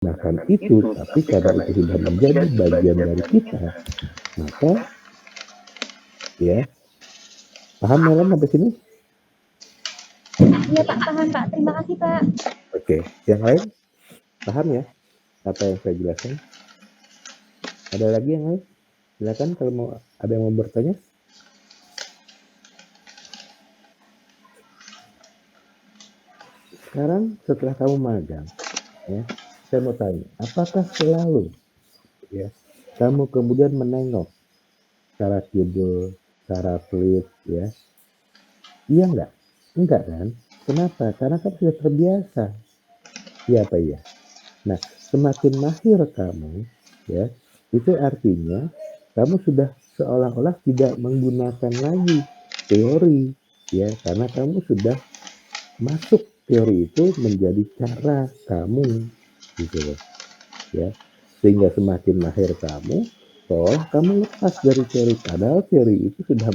menggunakan itu, tapi karena itu sudah menjadi bagian dari kita, maka ya, paham ya kan sampai sini? Iya Pak, paham Pak. Terima kasih Pak. Oke, yang lain paham ya apa yang saya jelaskan? Ada lagi yang lain? Silakan kalau mau ada yang mau bertanya. Sekarang setelah kamu magang, ya, saya mau tanya, apakah selalu ya kamu kemudian menengok cara judul, cara pelit, ya? Iya enggak? Enggak kan? Kenapa? Karena kan sudah terbiasa. Iya apa iya? Nah, semakin mahir kamu, ya, itu artinya kamu sudah seolah-olah tidak menggunakan lagi teori, ya, karena kamu sudah masuk teori itu menjadi cara kamu, gitu loh, ya. Sehingga semakin mahir kamu, seolah kamu lepas dari teori, padahal teori itu sudah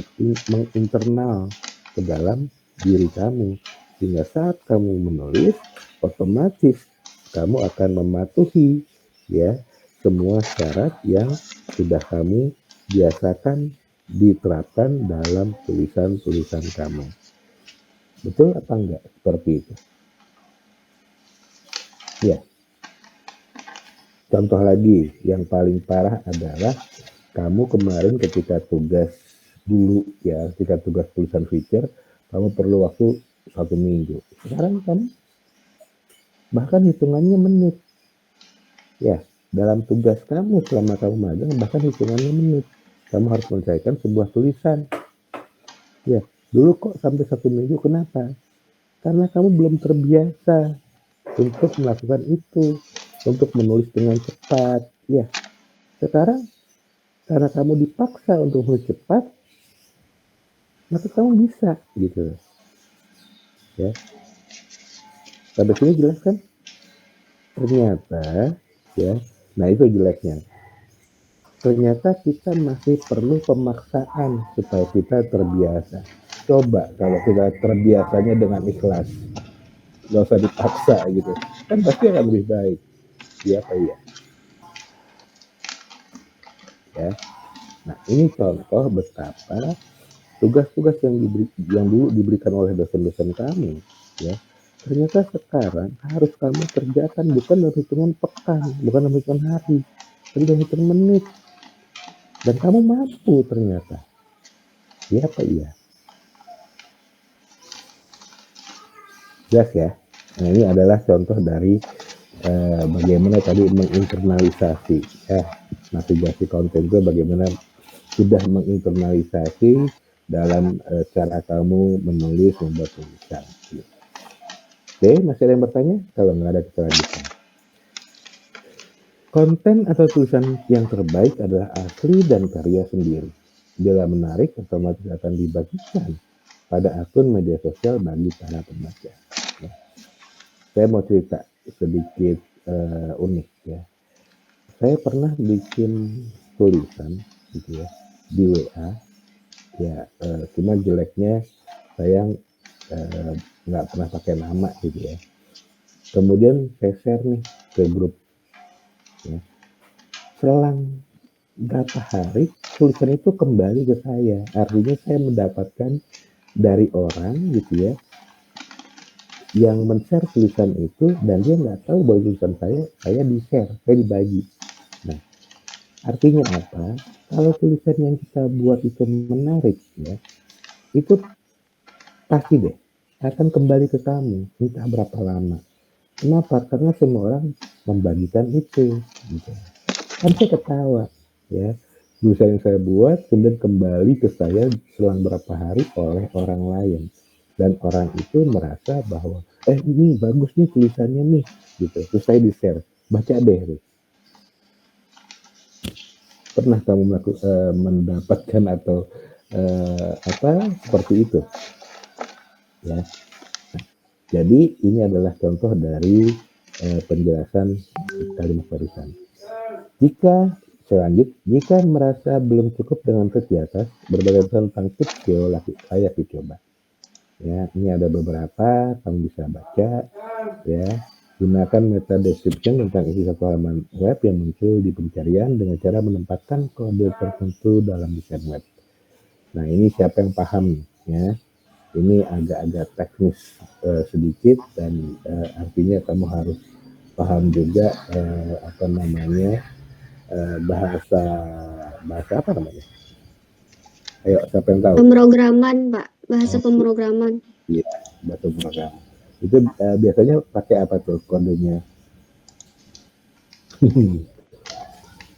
menginternal ke dalam diri kamu. Sehingga saat kamu menulis, otomatis kamu akan mematuhi ya semua syarat yang sudah kamu biasakan diterapkan dalam tulisan-tulisan kamu. Betul apa enggak seperti itu? Ya. Contoh lagi yang paling parah adalah kamu kemarin ketika tugas dulu ya, ketika tugas tulisan feature, kamu perlu waktu 1 minggu. Sekarang kamu bahkan hitungannya menit. Ya, dalam tugas kamu selama kamu magang bahkan hitungannya menit. Kamu harus menyelesaikan sebuah tulisan. Ya, dulu kok sampai 1 minggu, kenapa? Karena kamu belum terbiasa untuk melakukan itu, untuk menulis dengan cepat. Ya, sekarang karena kamu dipaksa untuk menulis cepat, maka kamu bisa gitu ya. Sampai sini jelas kan? Ternyata ya, nah itu jeleknya. Ternyata kita masih perlu pemaksaan supaya kita terbiasa. Coba kalau kita terbiasanya dengan ikhlas, nggak usah dipaksa gitu, kan pasti akan lebih baik. Iya apa iya? Ya. Nah ini contoh betapa tugas-tugas yang dulu diberikan oleh dosen-dosen kami, ya, ternyata sekarang harus kamu kerjakan bukan dalam hitungan pekan, bukan dalam hitungan hari, tapi dalam hitungan menit. Dan kamu mampu ternyata. Iya apa iya? Jelas ya? Nah ini adalah contoh dari bagaimana tadi menginternalisasi ya, navigasi konten itu bagaimana sudah menginternalisasi dalam cara kamu menulis, membuat tulisan. Oke, masih ada yang bertanya? Kalau nggak ada, kita lanjutkan. Konten atau tulisan yang terbaik adalah asli dan karya sendiri. Bila menarik, otomatis akan dibagikan pada akun media sosial bagi para pembaca. Ya. Saya mau cerita sedikit unik ya. Saya pernah bikin tulisan gitu ya di WA. Ya, cuma jeleknya saya nggak pernah pakai nama gitu ya. Kemudian saya share nih ke grup. Ya. Selang berapa hari tulisan itu kembali ke saya. Artinya saya mendapatkan dari orang gitu ya yang men-share tulisan itu dan dia nggak tahu bahwa tulisan saya di-share, saya dibagi. Nah, artinya apa? Kalau tulisan yang kita buat itu menarik ya, itu pasti deh akan kembali ke kamu entah berapa lama. Kenapa? Karena semua orang membagikan itu gitu. Kan saya ketawa ya, tulisan yang saya buat kemudian kembali ke saya selang berapa hari oleh orang lain, dan orang itu merasa bahwa ini bagus nih tulisannya nih gitu, terus saya di-share, baca deh tuh. Pernah kamu mendapatkan atau seperti itu ya? Jadi ini adalah contoh dari penjelasan kalimat barusan. Jika merasa belum cukup dengan tips di atas, berbagai tentang tips SEO layak dicoba. Ya, ini ada beberapa, kamu bisa baca, ya. Gunakan meta description tentang isi satu halaman web yang muncul di pencarian dengan cara menempatkan kode tertentu dalam desain web. Nah, ini siapa yang paham nih, ya. Ini agak-agak teknis sedikit dan artinya kamu harus paham juga bahasa apa namanya? Ayo, siapa yang tahu? Pemrograman, Pak. Bahasa Oh, pemrograman. iya, bahasa program. Itu biasanya pakai apa tuh kodenya?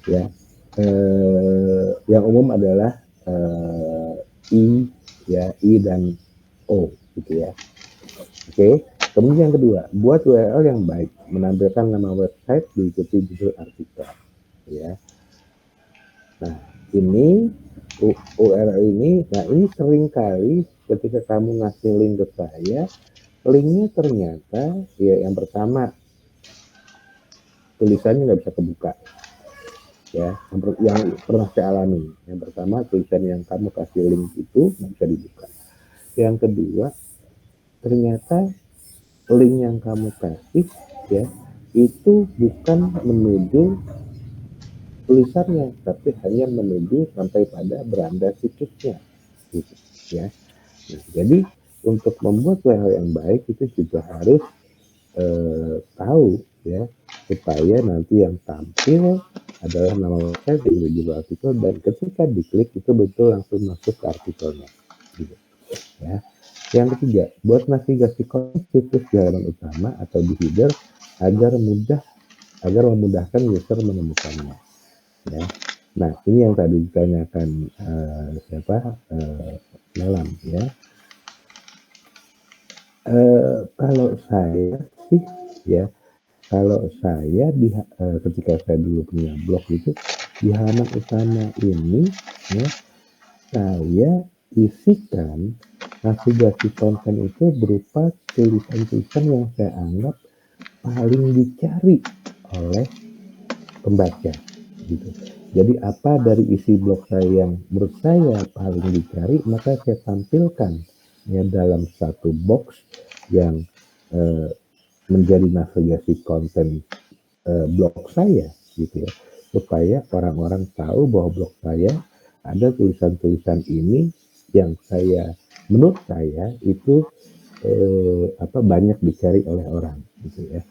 Ya, yang umum adalah I, ya, I dan O, gitu ya. Oke. Kemudian yang kedua, buat URL yang baik, menampilkan nama website diikuti judul artikel, ya. Nah, ini URL ini, nah ini sering kali ketika kamu ngasih link ke saya, linknya ternyata ya yang pertama tulisannya nggak bisa kebuka, ya. Yang pernah saya alami, yang pertama tulisan yang kamu kasih link itu nggak bisa dibuka. Yang kedua, ternyata link yang kamu kasih, ya, itu bukan menuju tulisannya, tapi hanya menuju sampai pada beranda situsnya, gitu, ya. Nah, jadi untuk membuat URL yang baik itu juga harus tahu, ya, supaya nanti yang tampil adalah nama website yang judul artikel dan ketika diklik itu betul langsung masuk ke artikelnya, gitu, ya. Yang ketiga, buat navigasi konten situs di halaman utama atau di header agar memudahkan user menemukannya, ya. Nah, ini yang tadi ditanyakan Melam, ya. Kalau saya sih, ya, kalau saya ketika saya dulu punya blog itu di halaman utama ini, ya, saya isikan navigasi konten itu berupa tulisan-tulisan yang saya anggap paling dicari oleh pembaca, gitu. Jadi apa dari isi blog saya yang menurut saya paling dicari, maka saya tampilkan ya dalam satu box yang menjadi navigasi konten blog saya, gitu ya, supaya orang-orang tahu bahwa blog saya ada tulisan-tulisan ini yang menurut saya itu banyak dicari oleh orang, gitu ya.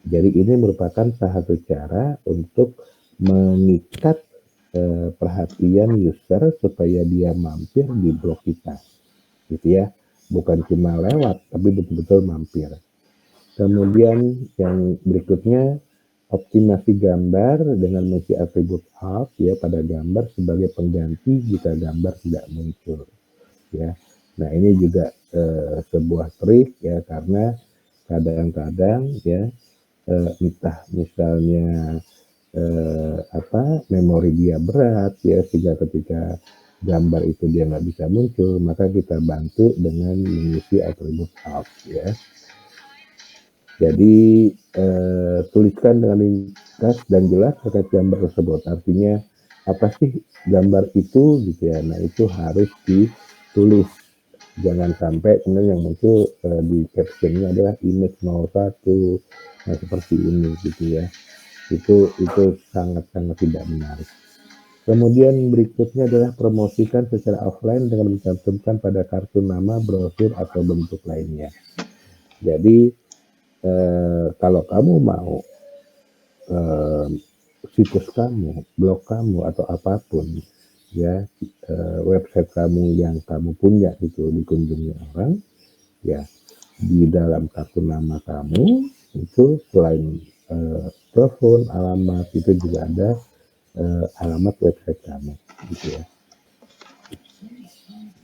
Jadi ini merupakan salah satu cara untuk mengikat perhatian user supaya dia mampir di blog kita, gitu ya. Bukan cuma lewat, tapi betul-betul mampir. Kemudian yang berikutnya, optimasi gambar dengan mengisi atribut alt ya pada gambar sebagai pengganti jika gambar tidak muncul, ya. Nah, ini juga sebuah trik ya, karena kadang-kadang ya entah misalnya memori dia berat ya, sehingga ketika gambar itu dia nggak bisa muncul, maka kita bantu dengan mengisi atribut alt, ya. Jadi tuliskan dengan ringkas dan jelas terkait gambar tersebut. Artinya apa sih gambar itu, gitu ya. Nah, itu harus ditulis. Jangan sampai kemudian yang muncul di captionnya adalah image 01. Nah, seperti ini, gitu ya. Itu sangat-sangat tidak menarik. Kemudian berikutnya adalah promosikan secara offline dengan mencantumkan pada kartu nama, brosur, atau bentuk lainnya. Jadi kalau kamu mau situs kamu, blog kamu, atau apapun ya, website kamu yang kamu punya itu dikunjungi orang, ya, di dalam kartu nama kamu itu selain telepon, alamat, itu juga ada alamat website kamu, gitu ya.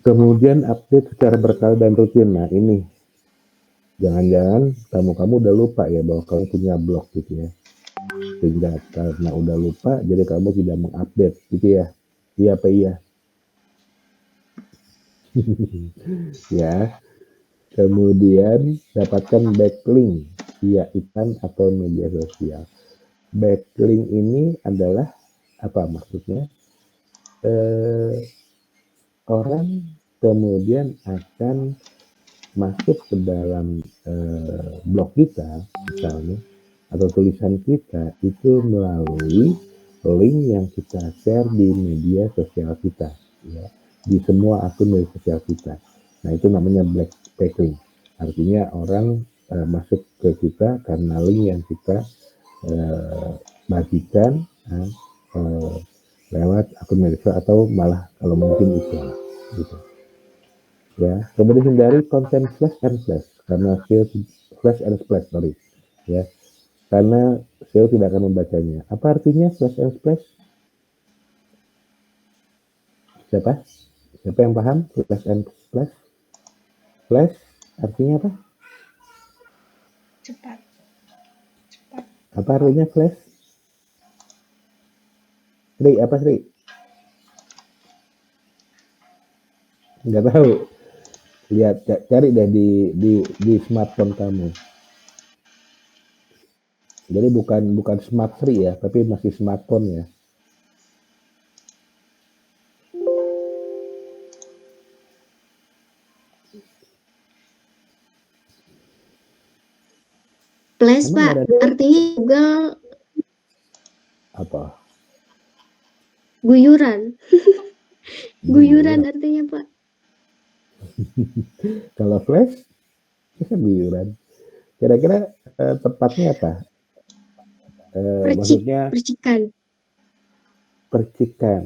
Kemudian update secara berkala dan rutin. Nah, ini jangan-jangan kamu udah lupa ya bahwa kamu punya blog, gitu ya, sehingga karena udah lupa jadi kamu tidak mengupdate, gitu ya. Iya apa iya? Ya. Kemudian dapatkan backlink via iklan atau media sosial. Backlink ini adalah apa maksudnya? Orang kemudian akan masuk ke dalam blog kita misalnya atau tulisan kita itu melalui link yang kita share di media sosial kita, ya, di semua akun media sosial kita. Nah, itu namanya backlink. Artinya orang masuk ke kita karena link yang kita bagikan lewat akun media sosial atau malah kalau mungkin iklan, gitu. Ya, kemudian hindari konten flash and splash karena flash and splash, sorry, ya, karena SEO tidak akan membacanya. Apa artinya flash and splash? Siapa? Siapa yang paham flash and splash? Flash artinya apa? Cepat. Apa artinya flash? Sri, apa Sri? Nggak tahu. Lihat, cari deh di smartphone kamu. Jadi bukan smart Sri ya, tapi masih smartphone ya. Flash, Emang Pak. nggak ada Artinya Google apa? guyuran. Guyuran artinya, Pak. Kalau flash, itu guyuran. Kira-kira tepatnya apa? Maksudnya Percikan. percikan.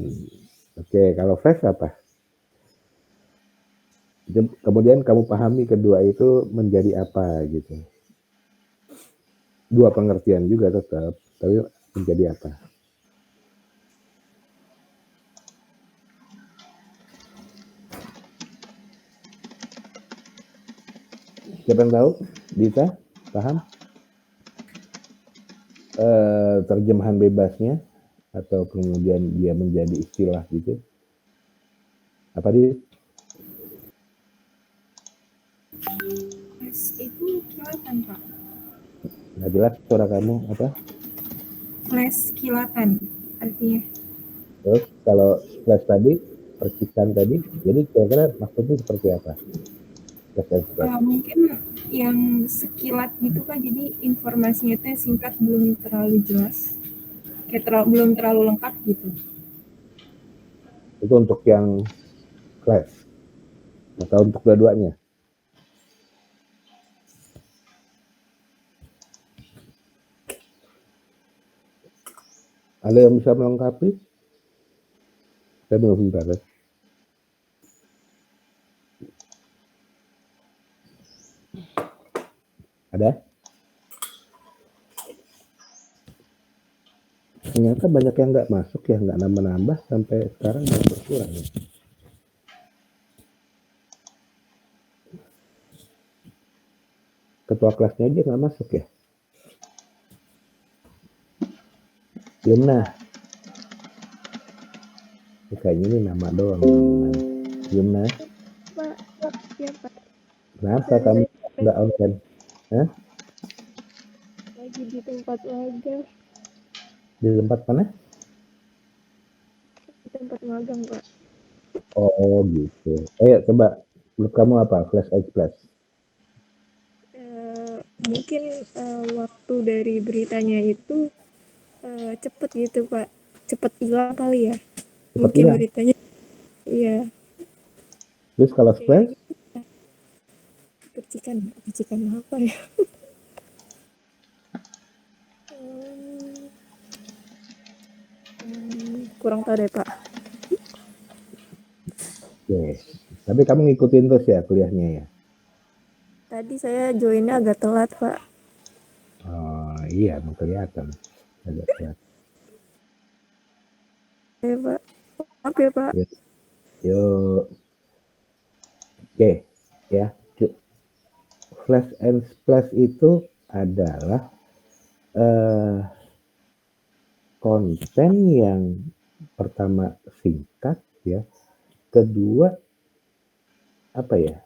Oke, kalau flash apa? Kemudian kamu pahami kedua itu menjadi apa gitu. Dua pengertian juga tetap, tapi menjadi apa? Siapa yang tahu? Dita? Paham? Terjemahan bebasnya atau kemudian dia menjadi istilah gitu? Apa dia? Flash itu kilatan, Pak. Nggak jelas suara kamu apa? Flash kilatan artinya. Terus kalau flash tadi, percikan tadi, jadi kira-kira maksudnya seperti apa? Mungkin yang sekilat gitu Pak, jadi informasinya itu singkat, belum terlalu jelas, kayak belum terlalu lengkap gitu. Itu untuk yang flash atau untuk dua-duanya? Ada yang bisa melengkapi? Saya belum bentar ya. Ada? Ternyata banyak yang nggak masuk ya, nggak nambah-nambah sampai sekarang yang berkurang ya. Ketua kelasnya aja nggak masuk ya. Yumna. Kayaknya ini nama doang. Yumna. Pak, ya Pak. Kenapa kamu nggak online? Hah? Lagi di tempat magang. Di tempat mana? Di tempat magang, Pak. Oh gitu. Ayo coba, menurut kamu apa? Flash and splash? Mungkin waktu dari beritanya itu cepet gitu, Pak. Cepet hilang kali ya. Cepet Mungkin hilang. beritanya. Iya. Terus kalau splash? Percikan apa ya? Kurang tahu deh, Pak. Oke. Tapi kamu ngikutin terus ya kuliahnya ya? Tadi saya joinnya agak telat, Pak. Oh iya, mau kelihatan. Agak telat. Ya, Pak. Maaf ya, Pak. Yuk. Oke, ya. Flash and splash itu adalah konten yang pertama singkat ya, kedua apa ya,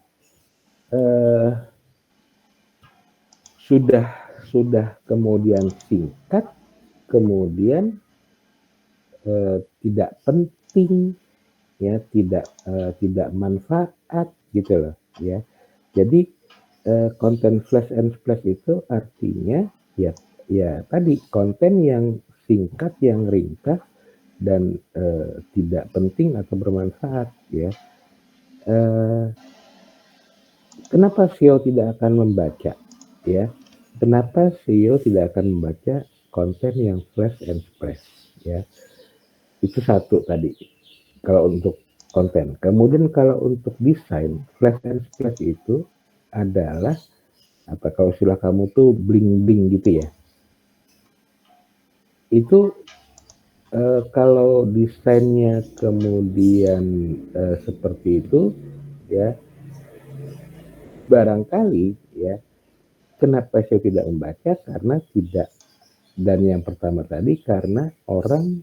sudah kemudian singkat, kemudian tidak penting ya, tidak manfaat gitu loh ya. Jadi konten flash and splash itu artinya ya ya tadi konten yang singkat, yang ringkas dan tidak penting atau bermanfaat ya. Kenapa SEO tidak akan membaca ya? Kenapa SEO tidak akan membaca konten yang flash and splash ya? Itu satu tadi. Kalau untuk konten. Kemudian kalau untuk desain, flash and splash itu adalah apa, kalau istilah kamu tuh bling-bling gitu ya. Itu kalau desainnya kemudian seperti itu ya, barangkali ya, kenapa saya tidak membaca? Karena tidak, dan yang pertama tadi karena orang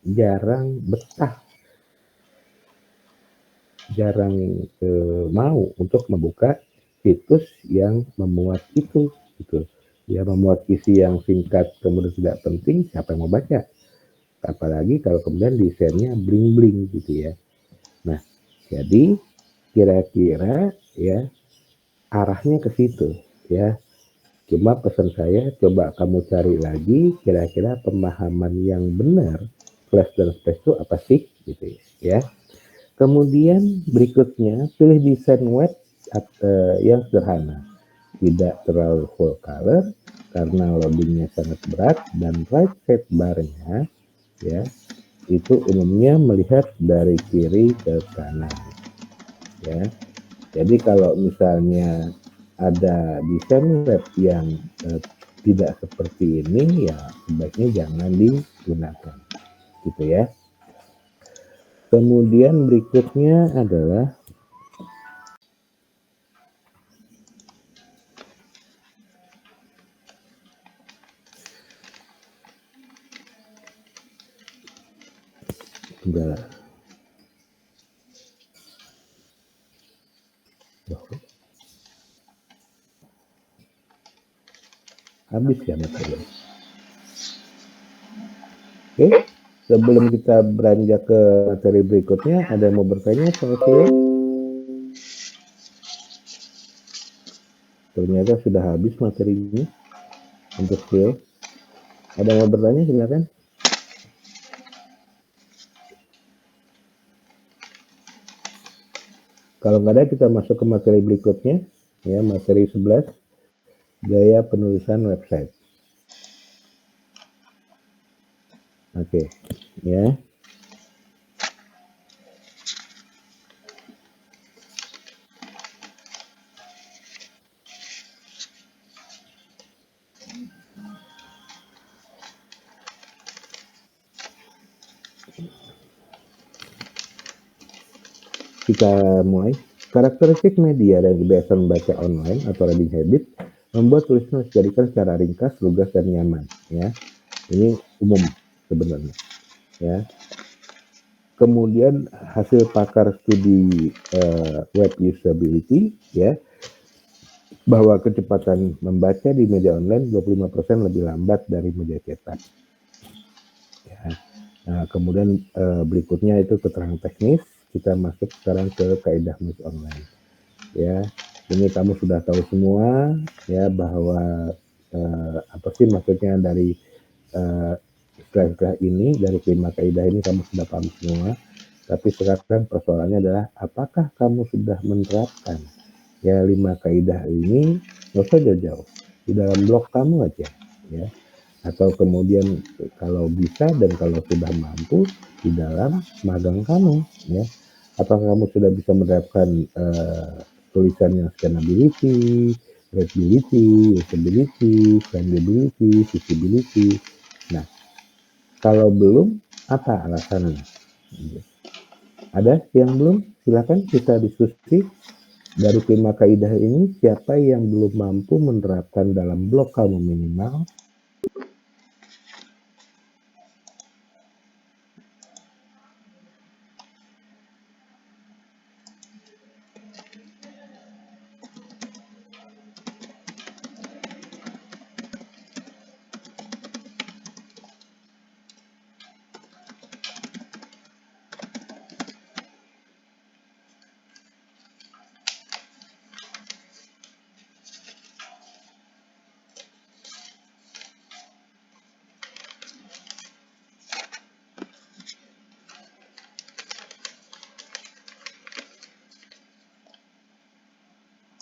jarang betah, jarang mau untuk membuka situs yang memuat itu gitu ya, memuat isi yang singkat kemudian tidak penting, siapa yang mau baca? Apalagi kalau kemudian desainnya bling-bling gitu ya. Nah, jadi kira-kira ya arahnya ke situ ya. Cuma pesan saya, coba kamu cari lagi kira-kira pemahaman yang benar flash dan splash itu apa sih gitu ya. Kemudian berikutnya pilih desain web yang sederhana, tidak terlalu full color karena loadingnya sangat berat, dan right sidebar-nya ya itu umumnya melihat dari kiri ke kanan ya. Jadi kalau misalnya ada desain web yang tidak seperti ini ya sebaiknya jangan digunakan gitu ya. Kemudian berikutnya adalah habis ya materi. Oke, sebelum kita beranjak ke materi berikutnya, ada yang mau bertanya soal SEO? Ternyata sudah habis materinya untuk SEO. Ada yang mau bertanya, silakan. Kalau nggak ada, kita masuk ke materi berikutnya ya, materi 11, gaya penulisan website. Oke, ya. Kita mulai. Karakteristik media dan kebiasaan membaca online atau reading habit membuat tulisan harus dijadikan secara ringkas, lugas, dan nyaman. Ya, ini umum sebenarnya. Ya. Kemudian hasil pakar studi web usability ya, bahwa kecepatan membaca di media online 25% lebih lambat dari media cetak. Ya. Nah, kemudian berikutnya itu keterangan teknis. Kita masuk sekarang ke kaidah menulis online. Ya, ini kamu sudah tahu semua ya bahwa apa sih maksudnya dari istilah-istilah ini, dari 5 kaidah ini kamu sudah paham semua. Tapi sekarang persoalannya adalah apakah kamu sudah menerapkan ya 5 kaidah ini? Nggak usah jauh-jauh, di dalam blog kamu aja ya, atau kemudian kalau bisa dan kalau sudah mampu di dalam magang kamu ya. Apakah kamu sudah bisa menerapkan tulisan yang scannability, readability, usability, findability, visibility. Nah, kalau belum, apa alasannya? Ada yang belum? Silakan kita diskusi. Dari 5 kaidah ini, siapa yang belum mampu menerapkan dalam blog kamu minimal